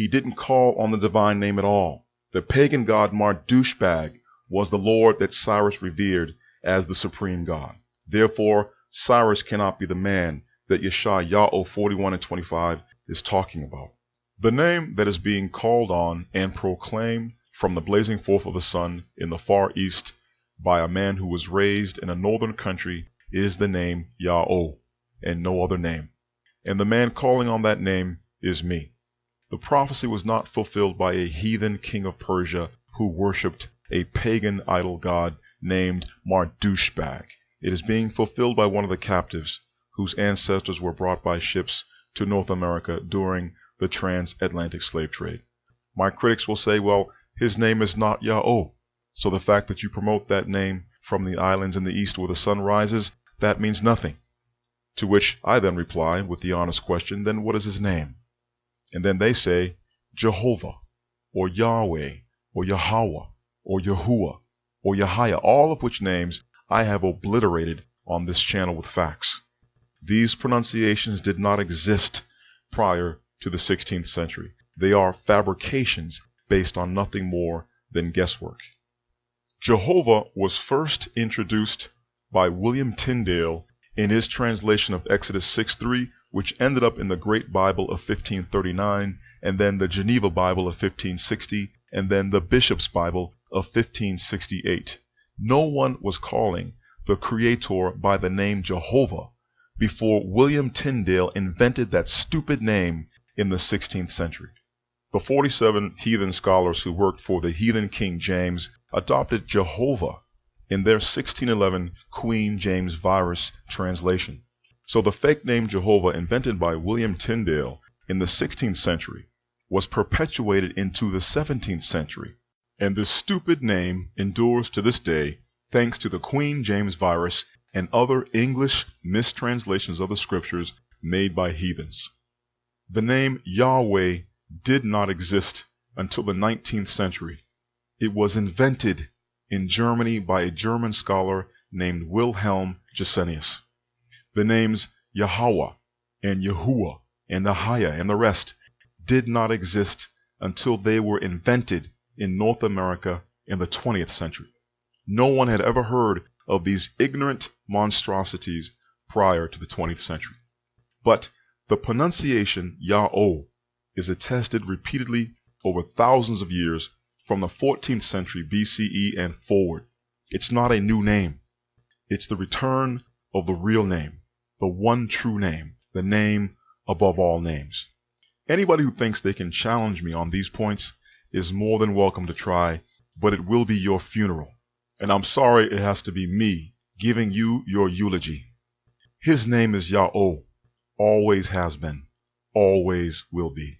he didn't call on the divine name at all. The pagan god Marduk was the Lord that Cyrus revered as the supreme God. Therefore, Cyrus cannot be the man that Yeshayahu 41:25 is talking about. The name that is being called on and proclaimed from the blazing forth of the sun in the far east by a man who was raised in a northern country is the name Yahweh, and no other name. And the man calling on that name is me. The prophecy was not fulfilled by a heathen king of Persia who worshipped a pagan idol god named Marduk. It is being fulfilled by one of the captives whose ancestors were brought by ships to North America during the transatlantic slave trade. My critics will say, well, his name is not Yahweh, so the fact that you promote that name from the islands in the east where the sun rises, that means nothing. To which I then reply with the honest question, then what is his name? And then they say Jehovah, or Yahweh, or Yahweh, or Yahuwah, or Yahya, all of which names I have obliterated on this channel with facts. These pronunciations did not exist prior to the 16th century. They are fabrications based on nothing more than guesswork. Jehovah was first introduced by William Tyndale in his translation of Exodus 6:3, which ended up in the Great Bible of 1539, and then the Geneva Bible of 1560, and then the Bishop's Bible of 1568. No one was calling the Creator by the name Jehovah before William Tyndale invented that stupid name in the 16th century. The 47 heathen scholars who worked for the heathen King James adopted Jehovah in their 1611 Queen James Virus translation. So the fake name Jehovah invented by William Tyndale in the 16th century was perpetuated into the 17th century. And this stupid name endures to this day thanks to the Queen James Virus and other English mistranslations of the scriptures made by heathens. The name Yahweh did not exist until the 19th century. It was invented in Germany by a German scholar named Wilhelm Gesenius. The names Yahweh and Yahuwah and Ahia and the rest did not exist until they were invented in North America in the 20th century. No one had ever heard of these ignorant monstrosities prior to the 20th century. But the pronunciation Yahweh is attested repeatedly over thousands of years from the 14th century BCE and forward. It's not a new name. It's the return of the real name, the one true name, the name above all names. Anybody who thinks they can challenge me on these points is more than welcome to try, but it will be your funeral. And I'm sorry it has to be me giving you your eulogy. His name is Yahweh, always has been, always will be.